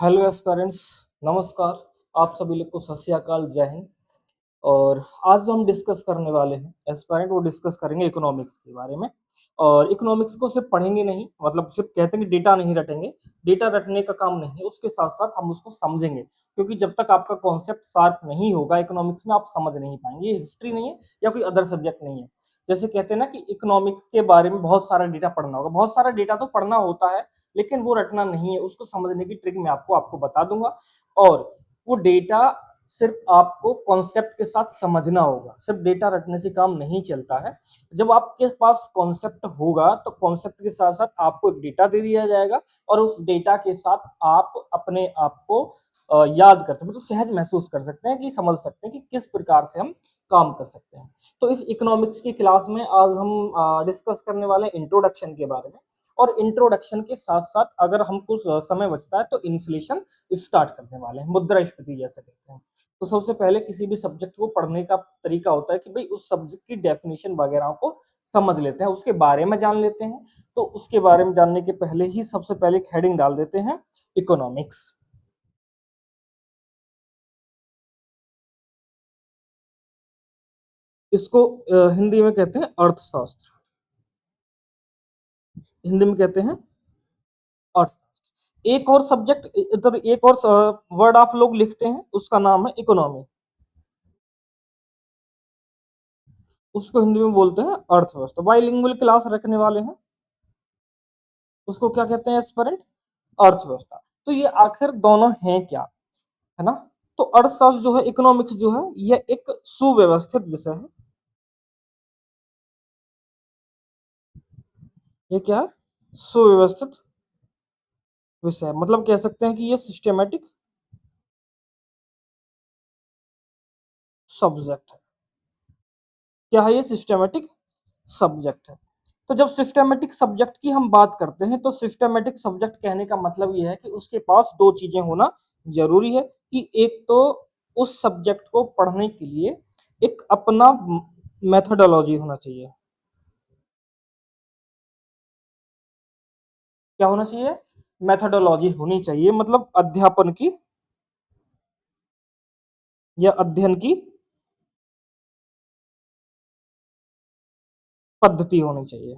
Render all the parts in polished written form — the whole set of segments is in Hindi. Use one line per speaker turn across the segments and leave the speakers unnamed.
हेलो एस्पिरेंट्स, नमस्कार। आप सभी लोग को सत श्री अकाल, जय हिंद। और आज जो हम डिस्कस करने वाले हैं एस्पिरेंट, वो डिस्कस करेंगे इकोनॉमिक्स के बारे में। और इकोनॉमिक्स को सिर्फ पढ़ेंगे नहीं, मतलब सिर्फ कहते हैं कि डेटा नहीं रटेंगे। डेटा रटने का काम नहीं है, उसके साथ साथ हम उसको समझेंगे, क्योंकि जब तक आपका कॉन्सेप्ट शार्प नहीं होगा इकोनॉमिक्स में, आप समझ नहीं पाएंगे। ये हिस्ट्री नहीं है या कोई अदर सब्जेक्ट नहीं है। जैसे कहते हैं ना कि इकोनॉमिक्स के बारे में बहुत सारा डेटा पढ़ना होगा। बहुत सारा डेटा तो पढ़ना होता है, लेकिन वो रटना नहीं है। उसको समझने की ट्रिक मैं आपको बता दूंगा। और वो डेटा सिर्फ आपको कॉन्सेप्ट के साथ समझना होगा। सिर्फ डेटा रटने से काम नहीं चलता है। जब आपके पास कॉन्सेप्ट होगा तो कॉन्सेप्ट के साथ साथ आपको एक डेटा दे दिया जाएगा, और उस डेटा के साथ आप अपने आप को याद कर सकते हैं, मतलब सहज महसूस कर सकते हैं, कि समझ सकते हैं कि किस प्रकार से हम काम कर सकते हैं। तो इस इकोनॉमिक्स की क्लास में आज हम डिस्कस करने वाले हैं इंट्रोडक्शन के बारे में। और इंट्रोडक्शन के साथ साथ अगर हमको समय बचता है तो इन्फ्लेशन स्टार्ट करने वाले हैं, मुद्रास्फीति जैसे कहते हैं। तो सबसे पहले किसी भी सब्जेक्ट को पढ़ने का तरीका होता है कि भाई उस सब्जेक्ट की डेफिनेशन वगैरह को समझ लेते हैं, उसके बारे में जान लेते हैं। तो उसके बारे में जानने के पहले ही सबसे पहले एक हेडिंग डाल देते हैं, इकोनॉमिक्स। इसको हिंदी में कहते हैं अर्थशास्त्र। हिंदी में कहते हैं अर्थशास्त्र। एक और सब्जेक्ट इधर, एक और वर्ड आप लोग लिखते हैं, उसका नाम है इकोनॉमी। उसको हिंदी में बोलते हैं अर्थव्यवस्था। बाइलिंगुअल क्लास रखने वाले हैं, उसको क्या कहते हैं एस्पिरेंट? अर्थव्यवस्था। तो ये आखिर दोनों हैं क्या, है ना? तो अर्थशास्त्र जो है, इकोनॉमिक्स जो है, यह एक सुव्यवस्थित विषय है। ये क्या है? सुव्यवस्थित विषय, मतलब कह सकते हैं कि ये सिस्टेमेटिक सब्जेक्ट है। क्या है? ये सिस्टेमेटिक सब्जेक्ट है। तो जब सिस्टेमेटिक सब्जेक्ट की हम बात करते हैं, तो सिस्टेमेटिक सब्जेक्ट कहने का मतलब ये है कि उसके पास दो चीजें होना जरूरी है। कि एक तो उस सब्जेक्ट को पढ़ने के लिए एक अपना मेथोडोलॉजी होना चाहिए। क्या होना चाहिए? मेथोडोलॉजी होनी चाहिए, मतलब अध्यापन की या अध्ययन की पद्धति होनी चाहिए।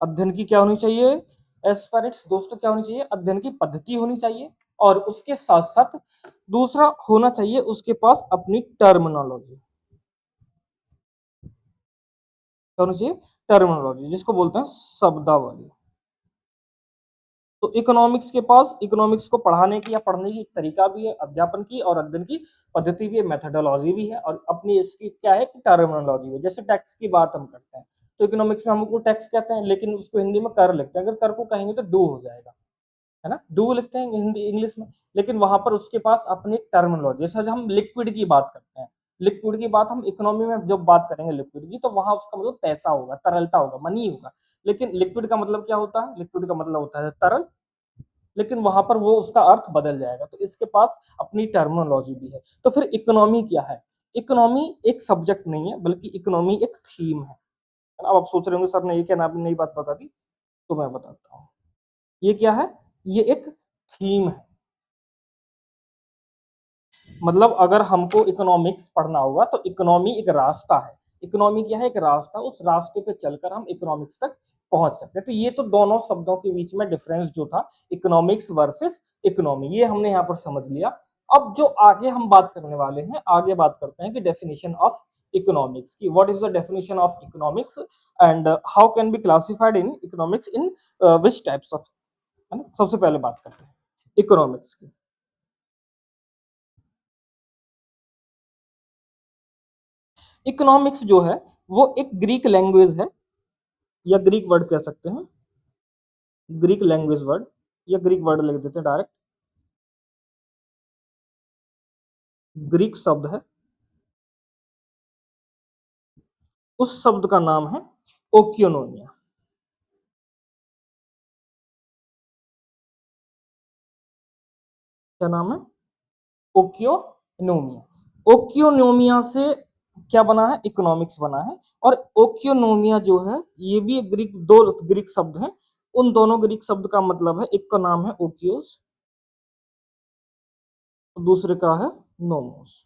अध्ययन की क्या होनी चाहिए एस्पिरेंट्स दोस्तों? क्या होनी चाहिए? अध्ययन की पद्धति होनी चाहिए। और उसके साथ साथ दूसरा होना चाहिए उसके पास अपनी टर्मिनोलॉजी। क्या होनी चाहिए? टर्मिनोलॉजी, जिसको बोलते हैं शब्दावली। तो इकोनॉमिक्स के पास इकोनॉमिक्स को पढ़ाने की या पढ़ने की एक तरीका भी है, अध्यापन की और अध्ययन की पद्धति भी है, मेथोडोलॉजी भी है, और अपनी इसकी क्या है कि टर्मिनोलॉजी है। जैसे टैक्स की बात हम करते हैं, तो इकोनॉमिक्स में हमको टैक्स कहते हैं, लेकिन उसको हिंदी में कर लिखते हैं। अगर कर को कहेंगे तो डू हो जाएगा, है ना? डू लिखते हैं हिंदी इंग्लिश में। लेकिन वहां पर उसके पास अपनी टर्मिनोलॉजी। जैसे हम लिक्विड की बात करते हैं, लिक्विड की बात हम इकोनॉमी में जब बात करेंगे लिक्विड की, तो वहां उसका मतलब पैसा होगा, तरलता होगा, मनी होगा। लेकिन लिक्विड का मतलब क्या होता है? लिक्विड का मतलब होता है तरल। लेकिन वहां पर वो उसका अर्थ बदल जाएगा। तो इसके पास अपनी टर्मिनोलॉजी भी है। तो फिर इकोनॉमी क्या है? इकोनॉमी एक सब्जेक्ट नहीं है, बल्कि इकोनॉमी एक थीम है। अब आप सोच रहे होंगे सर ने ये क्या नई बात बता दी। तो मैं बताता हूँ, ये क्या है? ये एक थीम है। मतलब अगर हमको इकोनॉमिक्स पढ़ना होगा तो इकोनॉमी एक रास्ता है। इकोनॉमी क्या है? एक रास्ता। उस रास्ते पे चलकर हम इकोनॉमिक्स तक पहुंच सकते हैं। तो ये तो दोनों शब्दों के बीच में डिफरेंस जो था, इकोनॉमिक्स वर्सेस इकोनॉमी, ये हमने यहाँ पर समझ लिया। अब जो आगे हम बात करने वाले हैं, आगे बात करते हैं कि डेफिनेशन ऑफ इकोनॉमिक्स की। What is the definition of economics and how can be classified in economics in which types of, है ना? सबसे पहले बात करते हैं इकोनॉमिक्स की। इकोनॉमिक्स जो है वो एक ग्रीक लैंग्वेज है, या ग्रीक वर्ड कह सकते हैं। ग्रीक लैंग्वेज वर्ड, या ग्रीक वर्ड लिख देते हैं डायरेक्ट। ग्रीक शब्द है, उस शब्द का नाम है ओक्योनोमिया। क्या नाम है? ओक्योनोमिया। ओक्योनोमिया से क्या बना है? इकोनॉमिक्स बना है। और ओक्योनोमिया जो है, ये भी एक ग्रीक, दो ग्रीक शब्द हैं। उन दोनों ग्रीक शब्द का मतलब है, एक का नाम है ओकियोस, दूसरे का है नोमोस,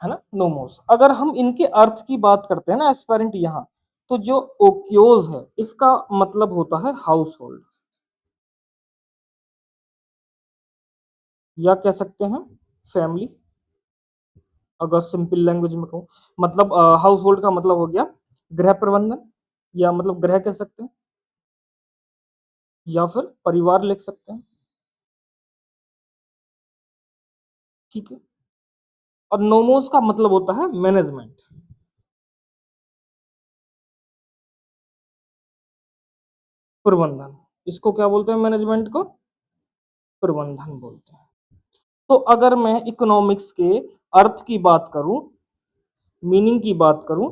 है ना, नोमोस। अगर हम इनके अर्थ की बात करते हैं ना एस्पेरेंट यहाँ, तो जो ओक्योज है इसका मतलब होता है हाउस होल्ड, या कह सकते हैं फैमिली, अगर सिंपल लैंग्वेज में कहूँ। मतलब हाउस होल्ड का मतलब हो गया गृह प्रबंधन, या मतलब गृह कह सकते हैं, या फिर परिवार लिख सकते हैं, ठीक है। और नोमोस का मतलब होता है मैनेजमेंट, प्रबंधन। इसको क्या बोलते हैं, मैनेजमेंट को प्रबंधन बोलते हैं। तो अगर मैं इकोनॉमिक्स के अर्थ की बात करूं, मीनिंग की बात करूं,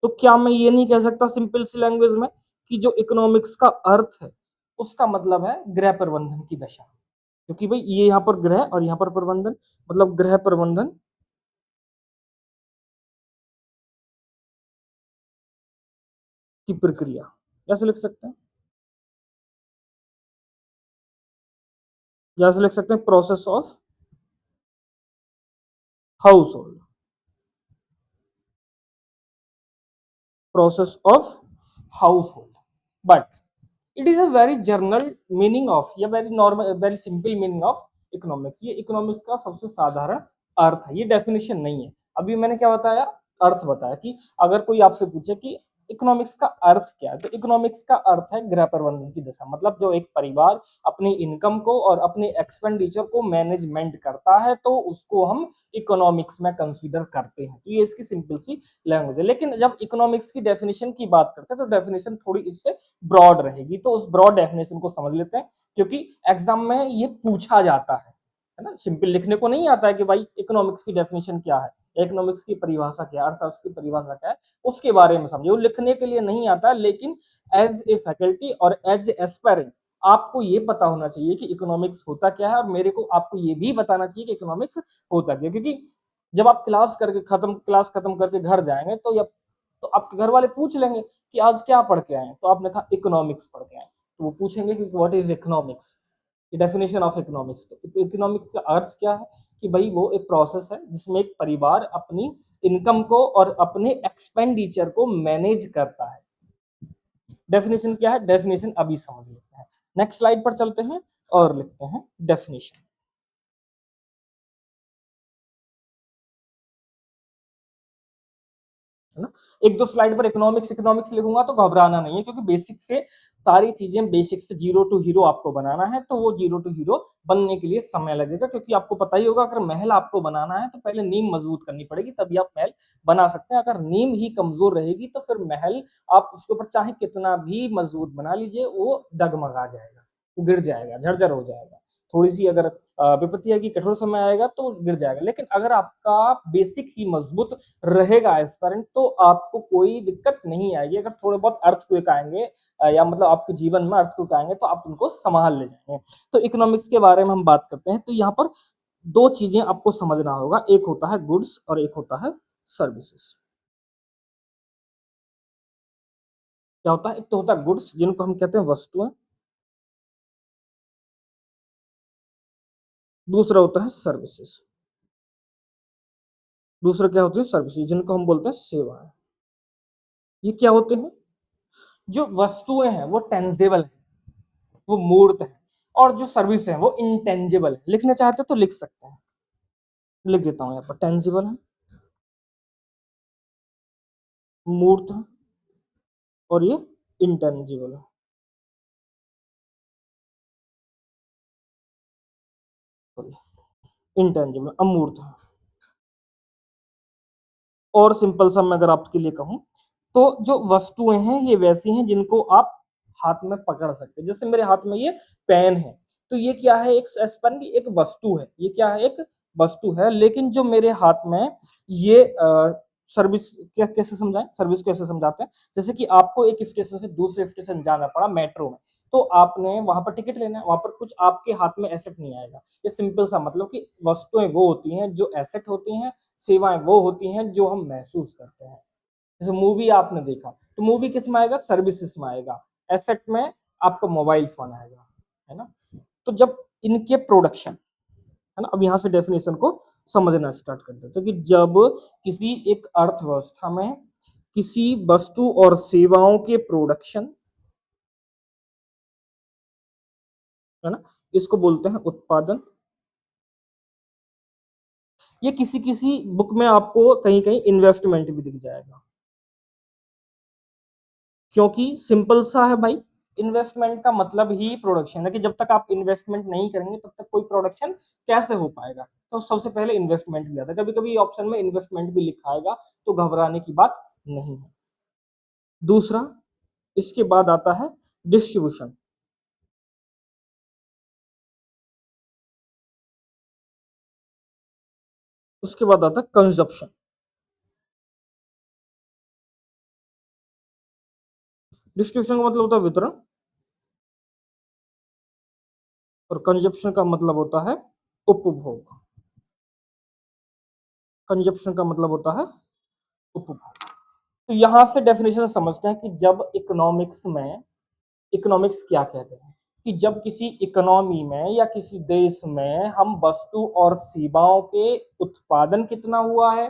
तो क्या मैं ये नहीं कह सकता सिंपल सी लैंग्वेज में कि जो इकोनॉमिक्स का अर्थ है उसका मतलब है गृह प्रबंधन की दशा, क्योंकि भाई ये यहाँ पर गृह और यहाँ पर प्रबंधन, मतलब गृह प्रबंधन की प्रक्रिया, ऐसे लिख सकते हैं, या ऐसे लिख सकते हैं process of household, process of household. But it is a very general meaning of, या very normal very simple meaning of economics. ये इकोनॉमिक्स का सबसे साधारण अर्थ है, ये डेफिनेशन नहीं है। अभी मैंने क्या बताया, अर्थ बताया कि अगर कोई आपसे पूछे कि इकोनॉमिक्स का अर्थ क्या है, तो इकोनॉमिक्स का अर्थ है गृह प्रबंधन की दशा, मतलब जो एक परिवार अपनी इनकम को और अपने एक्सपेंडिचर को मैनेजमेंट करता है तो उसको हम इकोनॉमिक्स में कंसीडर करते हैं। तो ये इसकी सिंपल सी लैंग्वेज है। लेकिन जब इकोनॉमिक्स की डेफिनेशन की बात करते हैं तो डेफिनेशन थोड़ी इससे ब्रॉड रहेगी, तो उस ब्रॉड डेफिनेशन को समझ लेते हैं, क्योंकि एग्जाम में ये पूछा जाता है ना। सिंपल लिखने को नहीं आता है कि भाई इकोनॉमिक्स की डेफिनेशन क्या है, इकोनॉमिक्स की परिभाषा क्या है, अर्थशास्त्र की परिभाषा क्या है, उसके बारे में समझे। वो लिखने के लिए नहीं आता, लेकिन एज ए फैकल्टी और एज ए एस्पायरेंट आपको ये पता होना चाहिए कि इकोनॉमिक्स होता क्या है, और मेरे को आपको ये भी बताना चाहिए कि इकोनॉमिक्स होता क्या है। क्योंकि जब आप क्लास खत्म करके घर जाएंगे तो तो आपके घर वाले पूछ लेंगे कि आज क्या पढ़ के आए, तो आपने कहा इकोनॉमिक्स पढ़ के आए, तो वो पूछेंगे कि what is economics, definition of economics. तो इकोनॉमिक्स का अर्थ क्या है कि भाई वो एक प्रोसेस है जिसमें एक परिवार अपनी इनकम को और अपने एक्सपेंडिचर को मैनेज करता है। डेफिनेशन क्या है, डेफिनेशन अभी समझ लेते हैं। नेक्स्ट स्लाइड पर चलते हैं और लिखते हैं डेफिनेशन, है ना। एक दो स्लाइड पर इकोनॉमिक्स इकोनॉमिक्स लिखूंगा तो घबराना नहीं है, क्योंकि बेसिक से सारी चीजें, बेसिक से जीरो टू हीरो आपको बनाना है, तो वो जीरो टू हीरो बनने के लिए समय लगेगा। क्योंकि आपको पता ही होगा, अगर महल आपको बनाना है तो पहले नींव मजबूत करनी पड़ेगी, तभी आप महल बना सकते हैं। अगर नींव ही कमजोर रहेगी तो फिर महल आप उसके ऊपर चाहे कितना भी मजबूत बना लीजिए, वो डगमगा जाएगा, गिर जाएगा, झरझर हो जाएगा। थोड़ी सी अगर विपत्ति आएगी, कठोर समय आएगा तो गिर जाएगा। लेकिन अगर आपका बेसिक ही मजबूत रहेगा एस्पायरेंट, तो आपको कोई दिक्कत नहीं आएगी। अगर थोड़े बहुत अर्थक्वेक आएंगे या मतलब आपके जीवन में अर्थक्वेक आएंगे तो आप उनको संभाल ले जाएंगे। तो इकोनॉमिक्स के बारे में हम बात करते हैं, तो यहाँ पर दो चीजें आपको समझना होगा, एक होता है गुड्स और एक होता है सर्विसेज। क्या होता है, एक तो होता है गुड्स जिनको हम कहते हैं वस्तुएं, दूसरा होता है सर्विसेज, दूसरा क्या होती है सर्विसेज जिनको हम बोलते हैं सेवाएं। ये क्या होते हैं, जो वस्तुएं हैं वो टेंजिबल है, वो मूर्त है, और जो सर्विस है वो इंटेंजिबल है। लिखना चाहते हो तो लिख सकते हैं, लिख देता हूं यहाँ पर, टेंजिबल है, मूर्त है, और ये इंटेंजिबल है, इंटेंजिबल अमूर्त है। और सिंपल सा मैं अगर आपके लिए कहूं, तो जो वस्तुएं हैं ये वैसी हैं जिनको आप हाथ में पकड़ सकते हैं। जैसे मेरे हाथ में ये पेन है, तो ये क्या है, एक पेन की एक वस्तु है, ये क्या है, एक वस्तु है। लेकिन जो मेरे हाथ में ये सर्विस, क्या कैसे समझाएं, सर्विस कैसे समझाते हैं, जैसे कि आपको एक स्टेशन से दूसरे स्टेशन जाना पड़ा मेट्रो में, तो आपने वहां पर टिकट लेना है, वहां पर कुछ आपके हाथ में एसेट नहीं आएगा। ये सिंपल सा मतलब कि वस्तुएं वो होती हैं जो एसेट होती हैं, सेवाएं वो होती हैं जो हम महसूस करते हैं। जैसे मूवी आपने देखा, तो मूवी किस में आएगा, सर्विसेज में आएगा। एसेट में आपका मोबाइल फोन आएगा, है ना। तो जब इनके प्रोडक्शन, है ना, अब यहाँ से डेफिनेशन को समझना स्टार्ट कर देते हैं कि जब किसी एक अर्थव्यवस्था में किसी वस्तु और सेवाओं के प्रोडक्शन, है ना, इसको बोलते हैं उत्पादन। ये किसी किसी बुक में आपको कहीं कहीं इन्वेस्टमेंट भी दिख जाएगा, क्योंकि सिंपल सा है भाई, इन्वेस्टमेंट का मतलब ही प्रोडक्शन है कि जब तक आप इन्वेस्टमेंट नहीं करेंगे तब तक कोई प्रोडक्शन कैसे हो पाएगा। तो सबसे पहले इन्वेस्टमेंट भी आता है, कभी कभी ऑप्शन में इन्वेस्टमेंट भी लिखा आएगा, तो घबराने की बात नहीं है। दूसरा, इसके बाद आता है डिस्ट्रीब्यूशन, उसके बाद आता है कंजप्शन। डिस्ट्रीब्यूशन का मतलब होता है वितरण, और कंजप्शन का मतलब होता है उपभोग। कंजप्शन का मतलब होता है उपभोग। तो यहां से डेफिनेशन समझते हैं कि जब इकोनॉमिक्स में, इकोनॉमिक्स क्या कहते हैं कि जब किसी इकोनॉमी में या किसी देश में हम वस्तु और सेवाओं के उत्पादन कितना हुआ है,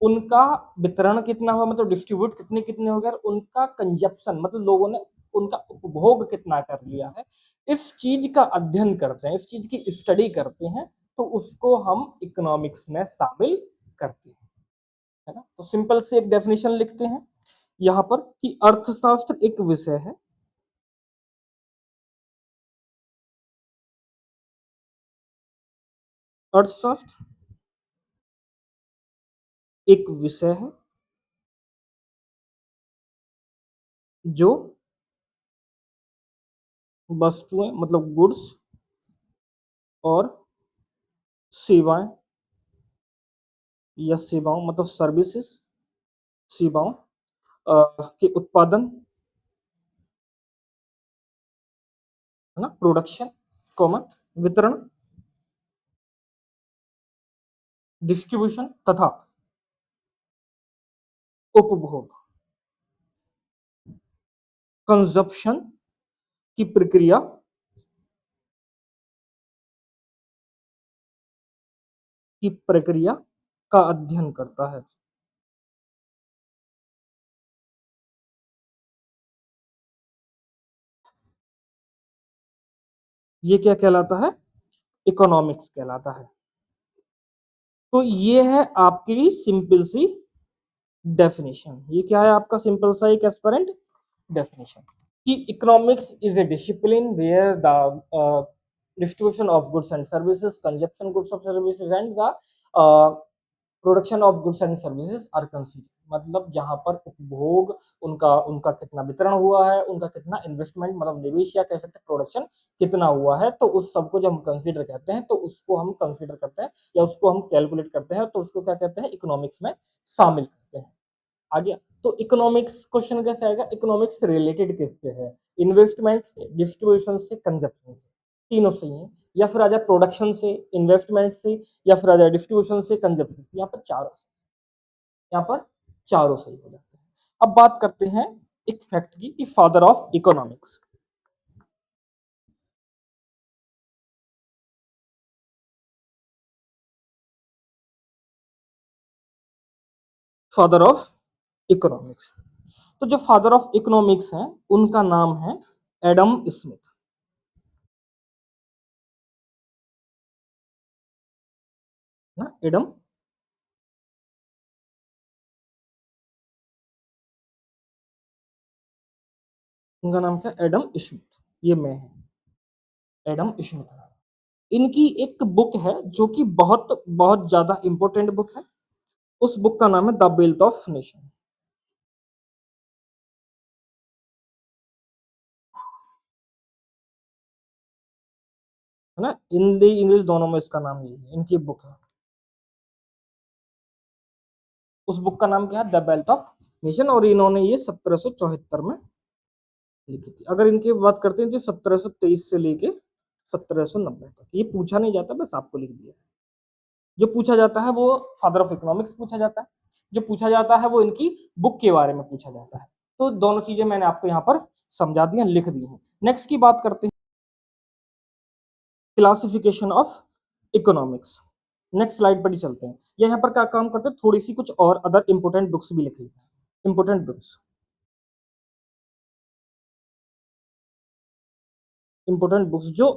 उनका वितरण कितना हुआ, मतलब डिस्ट्रीब्यूट कितने कितने हो गए, और उनका कंजप्शन मतलब लोगों ने उनका उपभोग कितना कर लिया है, इस चीज का अध्ययन करते हैं, इस चीज की स्टडी करते हैं, तो उसको हम इकोनॉमिक्स में शामिल करते हैं, है ना। तो सिंपल से एक डेफिनेशन लिखते हैं यहाँ पर कि अर्थशास्त्र एक विषय है, अर्थशास्त्र एक विषय है जो वस्तुएं मतलब गुड्स और सेवाएं, या सेवाओं मतलब सर्विसेज, सेवाओं के उत्पादन, है ना, प्रोडक्शन, कॉमन, वितरण, डिस्ट्रीब्यूशन तथा उपभोग, कंजप्शन की प्रक्रिया का अध्ययन करता है। ये क्या कहलाता है, इकोनॉमिक्स कहलाता है। तो ये है आपकी सिंपल सी डेफिनेशन। ये क्या है आपका सिंपल सा एक एस्पेरेंट डेफिनेशन कि economics is a discipline where the distribution of goods and services, consumption goods of services and the production of goods and services are consider, मतलब जहां पर उपभोग, उनका उनका कितना वितरण हुआ है, उनका कितना इन्वेस्टमेंट मतलब निवेश या कह सकते हैं प्रोडक्शन कितना हुआ है, तो उस सबको जब हम कंसीडर कहते हैं तो उसको हम कंसीडर करते हैं या उसको हम कैलकुलेट करते हैं, तो उसको क्या कहते हैं, इकोनॉमिक्स में शामिल करते हैं। आ गया। तो इकोनॉमिक्स क्वेश्चन कैसे आएगा, इकोनॉमिक्स रिलेटेड किससे है, इन्वेस्टमेंट से, डिस्ट्रीब्यूशन से, कंजप्शन से, तीनों से ही है, या फिर आ जाए प्रोडक्शन से, इन्वेस्टमेंट से, या फिर आ जाए डिस्ट्रीब्यूशन से, कंजप्शन से, यहाँ पर चारों से, यहाँ पर चारों से ही हो जाते हैं। अब बात करते हैं एक फैक्ट की कि father of economics, father of economics, तो जो फादर ऑफ इकोनॉमिक्स हैं उनका नाम है एडम स्मिथ, ना, एडम, उनका नाम क्या, एडम स्मिथ, ये मैं है एडम स्मिथ। इनकी एक बुक है जो कि बहुत बहुत ज्यादा इंपॉर्टेंट बुक है, उस बुक का नाम है द वेल्थ ऑफ नेशन, है ना, हिंदी इंग्लिश दोनों में इसका नाम यही है, इनकी बुक है। उस बुक का नाम क्या है, द वेल्थ ऑफ नेशन, और इन्होंने ये 1774 में लिखी थी। अगर इनकी बात करते हैं तो 1723 से लेके 1790 तक, ये पूछा नहीं जाता, बस आपको लिख दिया। जो पूछा जाता है वो फादर ऑफ इकोनॉमिक्स पूछा जाता है, जो पूछा जाता है वो इनकी बुक के बारे में पूछा जाता है। तो दोनों चीजें मैंने आपको यहाँ पर समझा दी हैं, लिख दी हैं। नेक्स्ट की बात करते हैं, classification of economics. Next slide पर ही चलते हैं। या यहाँ पर क्या काम करते हैं, थोड़ी सी कुछ और अदर इंपोर्टेंट बुक्स भी लिख लेते हैं। इंपोर्टेंट बुक्स, इंपोर्टेंट बुक्स जो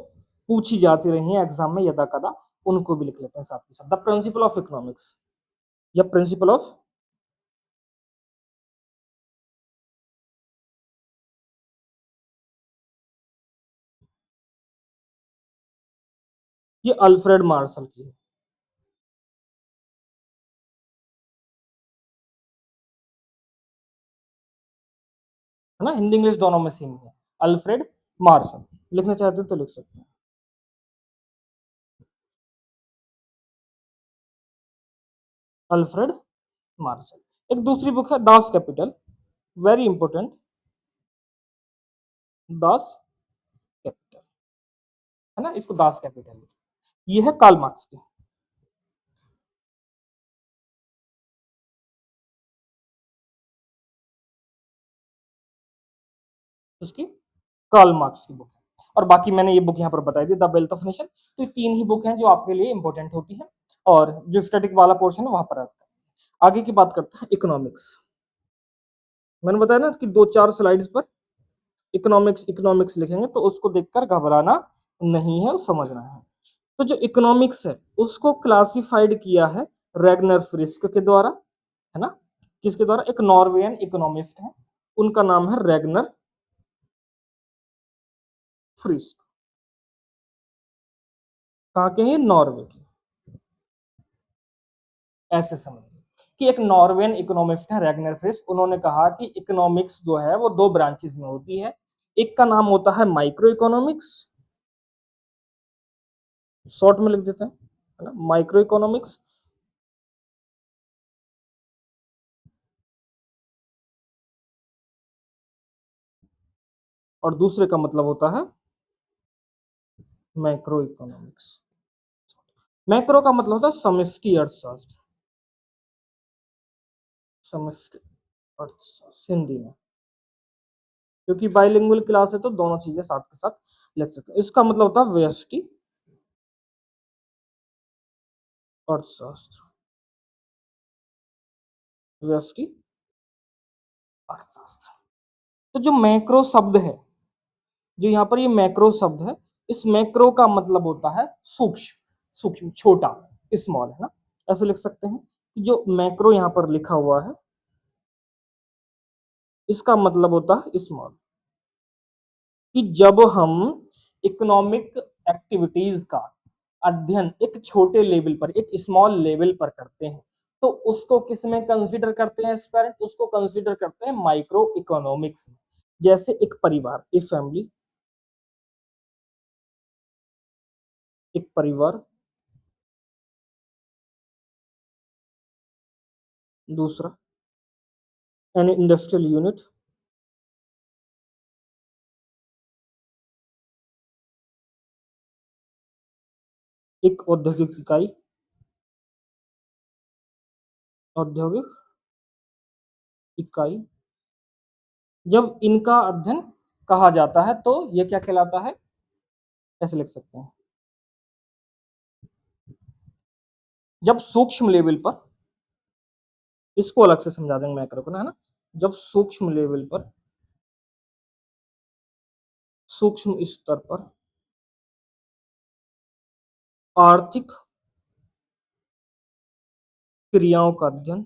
पूछी जाती रही हैं एग्जाम में यदा कदा, उनको भी लिख लेते हैं साथ के साथ। द प्रिंसिपल ऑफ इकोनॉमिक्स या प्रिंसिपल ऑफ, ये अल्फ्रेड मार्शल की है ना, हिंदी इंग्लिश दोनों में सेम है, अल्फ्रेड मार्शल। लिखना चाहते हैं तो लिख सकते हैं, अल्फ्रेड मार्शल। एक दूसरी बुक है Das Kapital, very important, Das Kapital, है ना, इसको दास कैपिटल, ये है कार्ल मार्क्स की, उसकी कार्ल मार्क्स की बुक है। और बाकी मैंने ये बुक यहाँ पर बताई दी, द वेल्थ ऑफ नेशन। तो ये तीन ही बुक हैं जो आपके लिए इंपॉर्टेंट होती हैं, और जो स्टैटिक वाला पोर्शन है वहां पर आता है। आगे की बात करते हैं इकोनॉमिक्स। मैंने बताया ना कि 2-4 स्लाइड्स पर इकोनॉमिक्स इकोनॉमिक्स लिखेंगे, तो उसको देखकर घबराना नहीं है, समझना है। तो जो इकोनॉमिक्स है उसको क्लासिफाइड किया है रैगनर फ्रिस्क के द्वारा, है ना, किसके द्वारा, एक नॉर्वेयन इकोनॉमिस्ट है, उनका नाम है रैगनर फ्रिस्क। कहाँ के हैं, नॉर्वे के। ऐसे समझिए कि एक नॉर्वेन इकोनॉमिस्ट है रैगनर फ्रिस्क, उन्होंने कहा कि इकोनॉमिक्स जो है वो दो ब्रांचेस में होती है। एक का नाम होता है माइक्रो इकोनॉमिक्स, शॉर्ट में लिख देते हैं, है ना, माइक्रो इकोनॉमिक्स। और दूसरे का मतलब होता है मैक्रो इकोनॉमिक्स। मैक्रो का मतलब होता है समष्टि अर्थशास्त्र, समष्टि अर्थशास्त्र हिंदी में, क्योंकि बाइलिंगुअल क्लास है तो दोनों चीजें साथ के साथ लिख सकते हैं। इसका मतलब होता है व्यष्टि अर्थशास्त्र, व्यष्टि अर्थशास्त्र। तो जो मैक्रो शब्द है, जो यहाँ पर ये मैक्रो शब्द है, इस मैक्रो का मतलब होता है सूक्ष्म, सूक्ष्म छोटा, स्मॉल, है ना। ऐसे लिख सकते हैं कि जो मैक्रो यहाँ पर लिखा हुआ है इसका मतलब होता है स्मॉल। कि जब हम इकोनॉमिक एक्टिविटीज का अध्ययन एक छोटे लेवल पर, एक स्मॉल लेवल पर करते हैं, तो उसको किस में कंसीडर करते हैं एस्पिरेंट, उसको कंसीडर करते हैं माइक्रो इकोनॉमिक्स में। जैसे एक परिवार, एक फैमिली, एक परिवार, दूसरा एन इंडस्ट्रियल यूनिट, एक औद्योगिक इकाई, औद्योगिक इकाई। जब इनका अध्ययन कहा जाता है तो ये क्या कहलाता है, ऐसे लिख सकते हैं, जब सूक्ष्म लेवल पर, इसको अलग से समझा देंगे मैक्रो को ना, है ना, जब सूक्ष्म लेवल पर, सूक्ष्म स्तर पर आर्थिक क्रियाओं का अध्ययन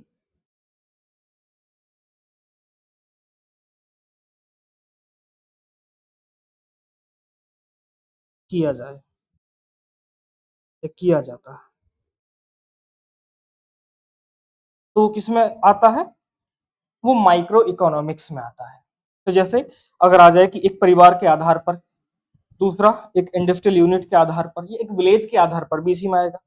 किया जाए या किया जाता है, तो किसमें आता है, वो माइक्रो इकोनॉमिक्स में आता है। तो जैसे अगर आ जाए कि एक परिवार के आधार पर, दूसरा एक इंडस्ट्रियल यूनिट के आधार पर, ये एक विलेज के आधार पर भी इसी में आएगा।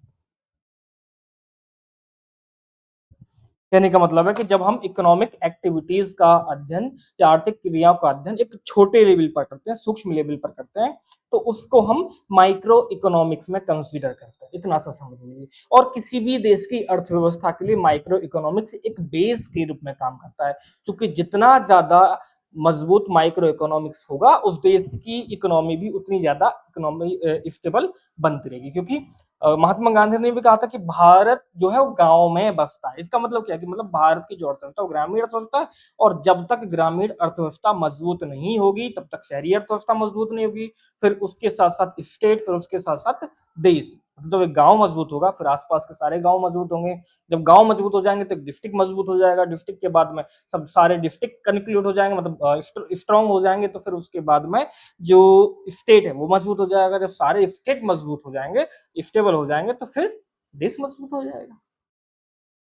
कहने का मतलब है कि जब हम इकोनॉमिक एक्टिविटीज का अध्ययन या आर्थिक क्रियाओं का अध्ययन एक छोटे लेवल पर करते हैं, सूक्ष्म लेवल पर करते हैं, तो उसको हम माइक्रो इकोनॉमिक्स में कंसीडर करते हैं। इतना सा समझ लीजिए। और किसी भी देश की अर्थव्यवस्था के लिए माइक्रो इकोनॉमिक्स एक बेस के रूप में काम करता है, क्योंकि जितना ज्यादा मजबूत माइक्रो इकोनॉमिक्स होगा उस देश की इकोनॉमी भी उतनी ज्यादा इकोनॉमी स्टेबल बनती रहेगी। क्योंकि महात्मा गांधी ने भी कहा था कि भारत जो है वो गांव में बसता है। इसका मतलब क्या है कि मतलब भारत की जो अर्थव्यवस्था वो ग्रामीण अर्थव्यवस्था है, और जब तक ग्रामीण अर्थव्यवस्था मजबूत नहीं होगी तब तक शहरी अर्थव्यवस्था मजबूत नहीं होगी, फिर उसके साथ साथ स्टेट, फिर उसके साथ साथ देश। जब एक गांव मजबूत होगा फिर आसपास के सारे गांव मजबूत होंगे, जब गांव मजबूत हो जाएंगे तो डिस्ट्रिक्ट मजबूत हो जाएगा, डिस्ट्रिक्ट के बाद में सब सारे डिस्ट्रिक्ट कंक्लूड हो जाएंगे, मतलब स्ट्रांग हो जाएंगे, तो फिर उसके बाद में जो स्टेट है वो मजबूत हो जाएगा। जब सारे स्टेट मजबूत हो जाएंगे, स्टेबल हो जाएंगे, तो फिर देश मजबूत हो जाएगा,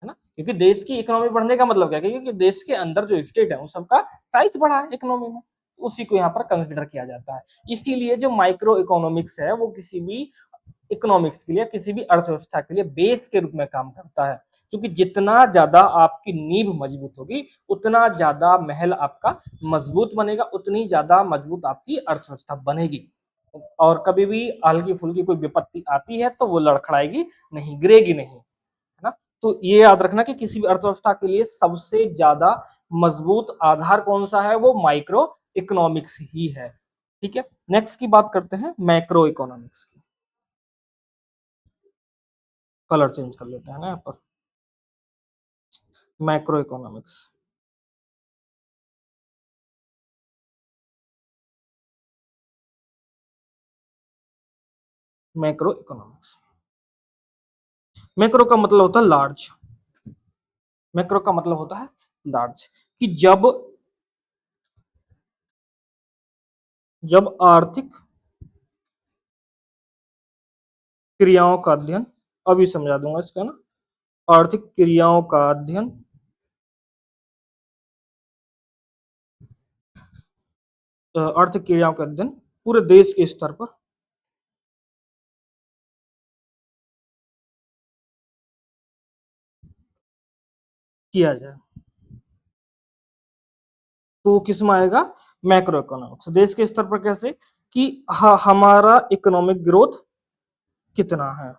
है ना। क्योंकि देश की इकोनॉमी बढ़ने का मतलब क्या है, क्योंकि देश के अंदर जो स्टेट है उन सबका साइज बढ़ा है इकोनॉमी में, उसी को यहाँ पर कंसिडर किया जाता है। इसीलिए जो माइक्रो इकोनॉमिक्स है वो किसी भी इकोनॉमिक्स के लिए, किसी भी अर्थव्यवस्था के लिए बेस के रूप में काम करता है। क्योंकि जितना ज्यादा आपकी नींव मजबूत होगी उतना ज्यादा महल आपका मजबूत बनेगा, उतनी ज्यादा मजबूत आपकी अर्थव्यवस्था बनेगी। और कभी भी हल्की फुल्की कोई विपत्ति आती है तो वो लड़खड़ाएगी नहीं, गिरेगी नहीं, है ना। तो ये याद रखना कि किसी भी अर्थव्यवस्था के लिए सबसे ज्यादा मजबूत आधार कौन सा है, वो माइक्रो इकोनॉमिक्स ही है। ठीक है, नेक्स्ट की बात करते हैं मैक्रो इकोनॉमिक्स की। कलर चेंज कर लेते हैं ना यहाँ पर, macro economics. Macro economics, macro का मतलब होता है लार्ज, मैक्रो का मतलब होता है लार्ज, कि जब जब आर्थिक क्रियाओं का अध्ययन, अभी समझा दूंगा इसका ना, आर्थिक क्रियाओं का अध्ययन आर्थिक क्रियाओं का अध्ययन पूरे देश के स्तर पर किया जाए, तो वो किस में आएगा, मैक्रो इकोनॉमिक्स। देश के स्तर पर कैसे, कि हमारा इकोनॉमिक ग्रोथ कितना है,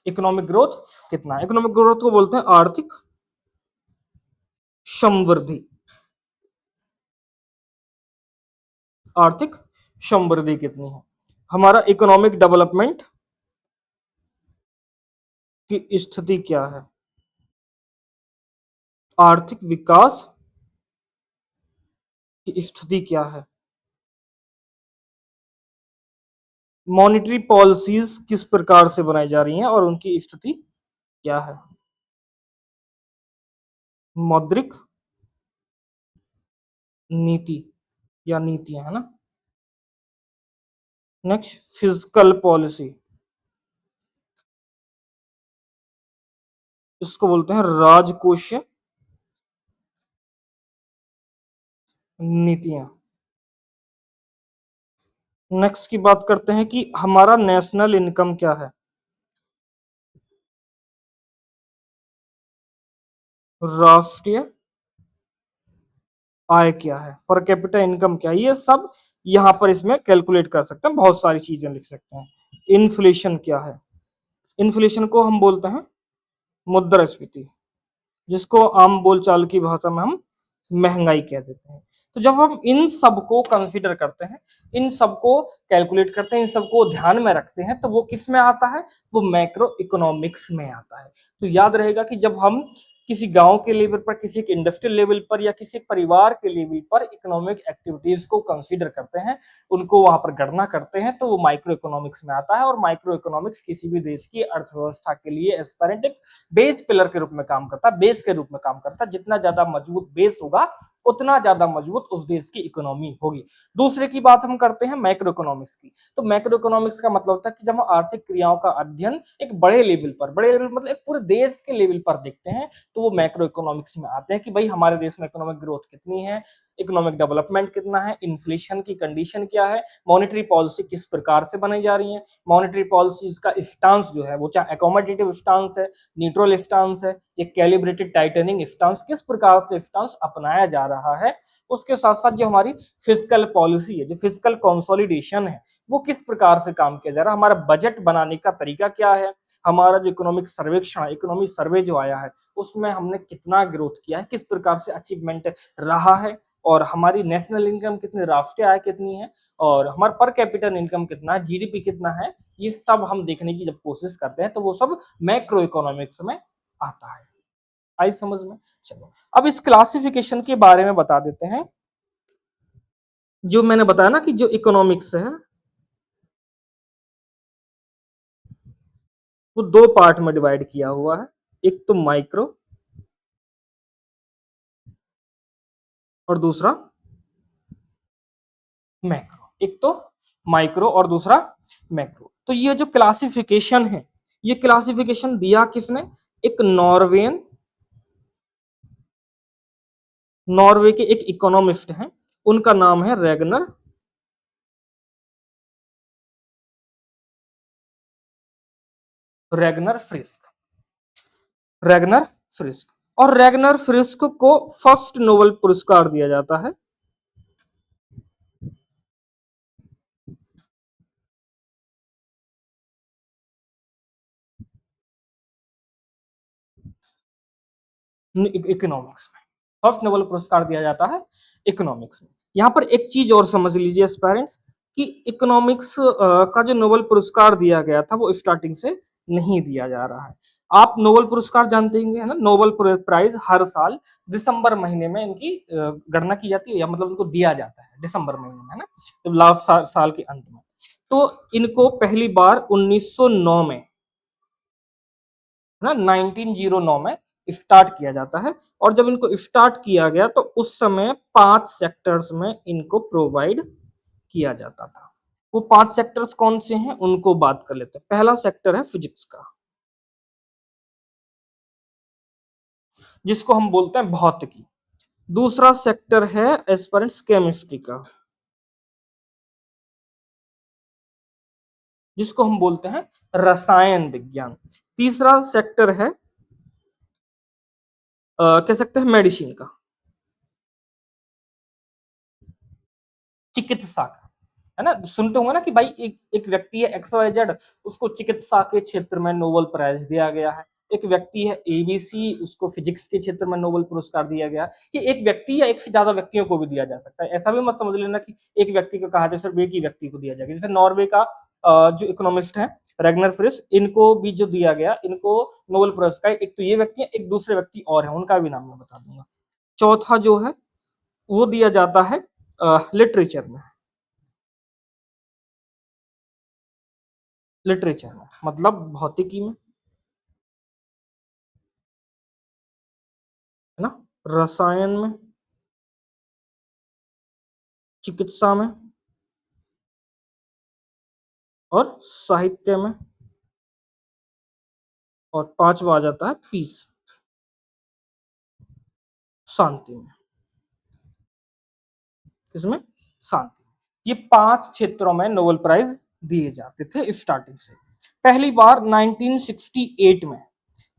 इकोनॉमिक ग्रोथ कितना है। इकोनॉमिक ग्रोथ को बोलते हैं आर्थिक समृद्धि, आर्थिक समृद्धि कितनी है, हमारा इकोनॉमिक डेवलपमेंट की स्थिति क्या है, आर्थिक विकास की स्थिति क्या है, मॉनेटरी पॉलिसीज किस प्रकार से बनाई जा रही हैं और उनकी स्थिति क्या है, मौद्रिक नीति या नीतियां, है ना। नेक्स्ट फिजिकल पॉलिसी, इसको बोलते हैं राजकोषीय नीतियां। नेक्स्ट की बात करते हैं कि हमारा नेशनल इनकम क्या है, राष्ट्रीय आय क्या है, पर कैपिटा इनकम क्या है, ये सब यहाँ पर इसमें कैलकुलेट कर सकते हैं, बहुत सारी चीजें लिख सकते हैं। इन्फ्लेशन क्या है, इन्फ्लेशन को हम बोलते हैं मुद्रास्फीति, जिसको आम बोलचाल की भाषा में हम महंगाई कह देते हैं। तो जब हम इन सबको कंसीडर करते हैं, इन सबको कैलकुलेट करते हैं, इन सबको ध्यान में रखते हैं, तो वो किस में आता है, वो मैक्रो इकोनॉमिक्स में आता है। तो याद रहेगा कि जब हम किसी गांव के लेवल पर, किसी एक इंडस्ट्रियल लेवल पर या किसी परिवार के लेवल पर इकोनॉमिक एक्टिविटीज को कंसीडर करते हैं, उनको वहां पर गणना करते हैं, तो वो माइक्रो इकोनॉमिक्स में आता है। और माइक्रो इकोनॉमिक्स किसी भी देश की अर्थव्यवस्था के लिए एस्पेरेंट एक बेस पिलर के रूप में काम करता है, बेस के रूप में काम करता है। जितना ज्यादा मजबूत बेस होगा उतना ज्यादा मजबूत उस देश की इकोनॉमी होगी। दूसरे की बात हम करते हैं मैक्रो इकोनॉमिक्स की। तो मैक्रो इकोनॉमिक्स का मतलब होता है कि जब हम आर्थिक क्रियाओं का अध्ययन एक बड़े लेवल पर, बड़े लेवल मतलब एक पूरे देश के लेवल पर देखते हैं, तो वो मैक्रो इकोनॉमिक्स में आते हैं कि भाई हमारे देश में इकोनॉमिक ग्रोथ कितनी है, इकोनॉमिक डेवलपमेंट कितना है, इन्फ्लेशन की कंडीशन क्या है, मॉनेटरी पॉलिसी किस प्रकार से बनाई जा रही है, मॉनेटरी पॉलिसीज का स्टांस जो है वो चाहे अकोमोडेटिव स्टांस है, न्यूट्रल स्टांस है, ये कैलिब्रेटेड टाइटनिंग स्टांस किस प्रकार से स्टांस अपनाया जा रहा है, उसके साथ साथ जो हमारी फिजिकल पॉलिसी है, जो फिजिकल कंसोलिडेशन है, वो किस प्रकार से काम किया जा रहा है, हमारा बजट बनाने का तरीका क्या है, हमारा जो इकोनॉमिक सर्वेक्षण, इकोनॉमिक सर्वे जो आया है उसमें हमने कितना ग्रोथ किया है, किस प्रकार से अचीवमेंट रहा है, और हमारी नेशनल इनकम कितनी, राष्ट्रीय आय कितनी है, और हमारा पर कैपिटल इनकम कितना है, जीडीपी कितना है, ये सब हम देखने की जब कोशिश करते हैं तो वो सब मैक्रो इकोनॉमिक्स में आता है। आई समझ में? चलो अब इस क्लासिफिकेशन के बारे में बता देते हैं। जो मैंने बताया ना कि जो इकोनॉमिक्स है वो दो पार्ट में डिवाइड किया हुआ है, एक तो माइक्रो और दूसरा मैक्रो, एक तो माइक्रो और दूसरा मैक्रो। तो ये जो क्लासिफिकेशन है, ये क्लासिफिकेशन दिया किसने, एक नॉर्वेन, नॉर्वे के एक इकोनॉमिस्ट हैं, उनका नाम है Ragnar, Ragnar frisk, Ragnar frisk. और रेगनर फ्रिस्क को फर्स्ट नोबेल पुरस्कार दिया जाता है, इकोनॉमिक्स में, फर्स्ट नोबेल पुरस्कार दिया जाता है इकोनॉमिक्स में। यहाँ पर एक चीज और समझ लीजिए पेरेंट्स कि इकोनॉमिक्स का जो नोबेल पुरस्कार दिया गया था वो स्टार्टिंग से नहीं दिया जा रहा है। आप नोबेल पुरस्कार जानते होंगे है ना, नोबेल प्राइज हर साल दिसंबर महीने में इनकी गणना की जाती है, या मतलब उनको दिया जाता है दिसंबर महीने में, है ना, तो लास्ट साल के अंत में। तो इनको पहली बार 1909 में, है ना, 1909 में स्टार्ट किया जाता है। और जब इनको स्टार्ट किया गया तो उस समय 5 सेक्टर्स में इनको प्रोवाइड किया जाता था। वो 5 सेक्टर्स कौन से हैं उनको बात कर लेते हैं। पहला सेक्टर है फिजिक्स का, जिसको हम बोलते हैं भौतिकी। दूसरा सेक्टर है एस्पिरेंट्स केमिस्ट्री का, जिसको हम बोलते हैं रसायन विज्ञान। तीसरा सेक्टर है कह सकते हैं मेडिसिन का, चिकित्सा का, है ना। सुनते होंगे ना कि भाई एक व्यक्ति है एक्स वाई जेड, उसको चिकित्सा के क्षेत्र में नोबेल प्राइज दिया गया है। एक व्यक्ति है एबीसी, उसको फिजिक्स के क्षेत्र में नोबेल पुरस्कार दिया गया। कि एक व्यक्ति या एक से ज्यादा व्यक्तियों को भी दिया जा सकता है, ऐसा भी मत समझ लेना कि एक व्यक्ति को कहा जाए सिर्फ एक ही व्यक्ति को दिया जाएगा। जैसे नॉर्वे का जो इकोनॉमिस्ट है रेगनर फ्रिस, इनको भी जो दिया गया, इनको नोबेल पुरस्कार, एक तो ये व्यक्ति है, एक दूसरे व्यक्ति और है, उनका भी नाम मैं बता दूंगा। चौथा जो है वो दिया जाता है लिटरेचर में, लिटरेचर में मतलब भौतिकी में, है ना, रसायन में, चिकित्सा में और साहित्य में, और पांचवा आ जाता है पीस, शांति में। किसमें? शांति। ये 5 क्षेत्रों में नोबेल प्राइज दिए जाते थे स्टार्टिंग से। पहली बार 1968 में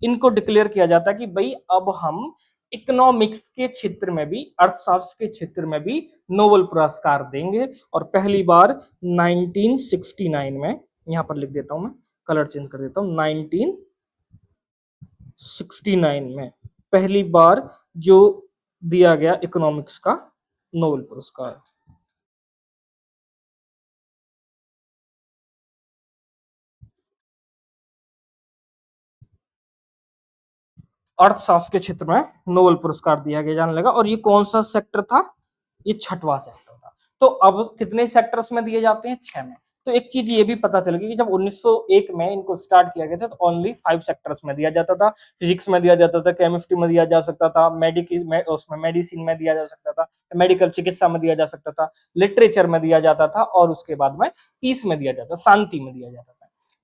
इनको डिक्लेयर किया जाता है कि भाई अब हम इकोनॉमिक्स के क्षेत्र में भी, अर्थशास्त्र के क्षेत्र में भी नोबेल पुरस्कार देंगे। और पहली बार 1969 में, यहां पर लिख देता हूं मैं, कलर चेंज कर देता हूं, 1969 में पहली बार जो दिया गया इकोनॉमिक्स का नोबेल पुरस्कार। अर्थशास्त्र के क्षेत्र में नोबेल पुरस्कार दिया गया जाने लगा। और ये कौन सा सेक्टर था? ये 6वां सेक्टर था। तो अब कितने सेक्टर्स में दिए जाते हैं? 6 में। तो एक चीज ये भी पता चल गई कि जब 1901 में इनको स्टार्ट किया गया था तो ओनली 5 सेक्टर्स में दिया जाता था। फिजिक्स में दिया जाता था, केमिस्ट्री में दिया जा सकता था, उसमें मेडिसिन में दिया जा सकता था, मेडिकल चिकित्सा में दिया जा सकता था, लिटरेचर में दिया जाता था, और उसके बाद में पीस में दिया जाता, शांति में दिया जाता था।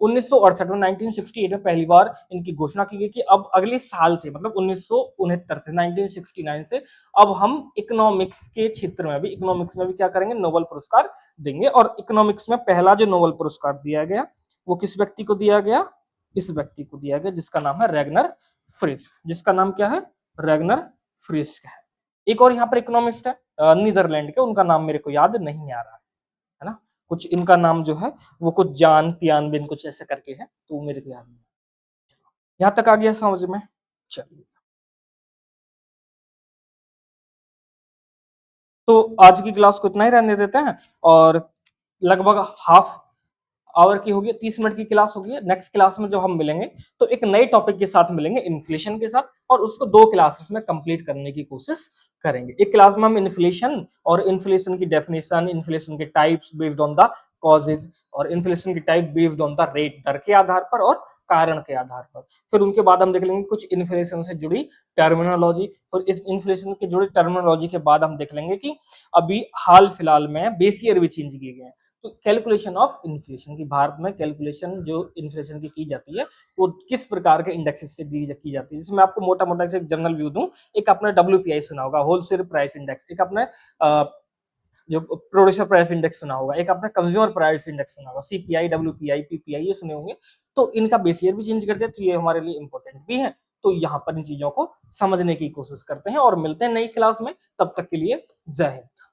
1968 में, 1968 में पहली बार इनकी घोषणा की गई कि अब अगले साल से, मतलब 1969 से, 1969 से अब हम इकोनॉमिक्स के क्षेत्र में भी, इकोनॉमिक्स में भी क्या करेंगे? नोबेल पुरस्कार देंगे। और इकोनॉमिक्स में पहला जो नोबेल पुरस्कार दिया गया वो किस व्यक्ति को दिया गया? इस व्यक्ति को दिया गया जिसका नाम है रेगनर फ्रिस्क, जिसका नाम क्या है, रैगनर फ्रिस्क है। एक और यहाँ पर इकोनॉमिस्ट है नीदरलैंड के, उनका नाम मेरे को याद नहीं आ रहा है ना, कुछ इनका नाम जो है वो कुछ जान तियानबिन कुछ ऐसे करके है, तो मेरे को याद नहीं। यहाँ तक आ गया समझ में? चलिए, तो आज की क्लास को इतना ही रहने देते हैं, और लगभग हाफ आवर की होगी, 30 मिनट की क्लास होगी। नेक्स्ट क्लास में जब हम मिलेंगे तो एक नए टॉपिक के साथ मिलेंगे, इन्फ्लेशन के साथ, और उसको 2 क्लासेस में कंप्लीट करने की कोशिश करेंगे। एक क्लास में हम इन्फ्लेशन और इन्फ्लेशन की डेफिनेशन, इन्फ्लेशन के types based on the causes, और इन्फ्लेशन की type based on the rate, दर के आधार पर और कारण के आधार पर। फिर उनके बाद हम देख लेंगे कुछ इन्फ्लेशन से जुड़ी टर्मिनोलॉजी, और इस इन्फ्लेशन की जुड़ी टर्मिनोलॉजी के बाद हम देख लेंगे कि अभी हाल फिलहाल में बेस ईयर भी चेंज किए गए हैं। तो कैलकुलेशन ऑफ इन्फ्लेशन की, भारत में कैलकुलेशन जो इन्फ्लेशन की जाती है वो किस प्रकार के इंडेक्सेस से की जाती है। जैसे मैं आपको मोटा मोटा से एक जनरल व्यू दूं, एक आपने WPI सुना होगा, होलसेल प्राइस इंडेक्स, एक आपने जो प्रोड्यूसर प्राइस इंडेक्स सुना होगा, एक आपने कंज्यूमर प्राइस इंडेक्स सुना होगा, CPI, WPI, PPI ये सुने होंगे। तो इनका बेस ईयर भी चेंज करते हैं, तो ये हमारे लिए इंपॉर्टेंट भी है। तो यहाँ पर इन चीजों को समझने की कोशिश करते हैं और मिलते हैं नई क्लास में। तब तक के लिए जय हिंद।